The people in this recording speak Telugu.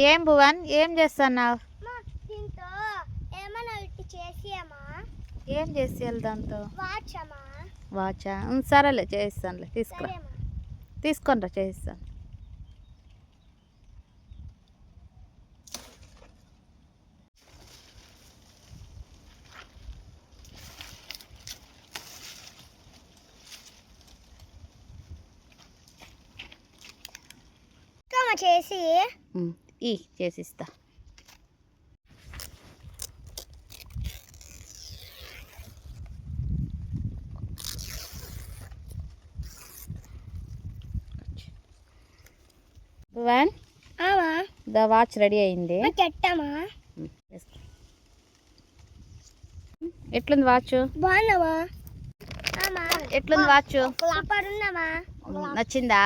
ఏం భువన్ ఏం చేస్తున్నావు? దీంతో ఏమన్నా ఇట్టి చేసియమ్మా. ఏం చేసేయాలి దాంతో? వాచమ్మా. వాచా? సరేలే చేయిస్తానులే, తీసుకురా. తీసుకొనిరా, చేయిస్తాను. చేసి చేసిస్తా. భువన్, ద వాచ్ రెడీ అయింది. ఎట్లుంది వాచ్? బాగున్నావా? ఎట్లుంది వాచ్? సూపర్ ఉందమ్మా. నచ్చిందా?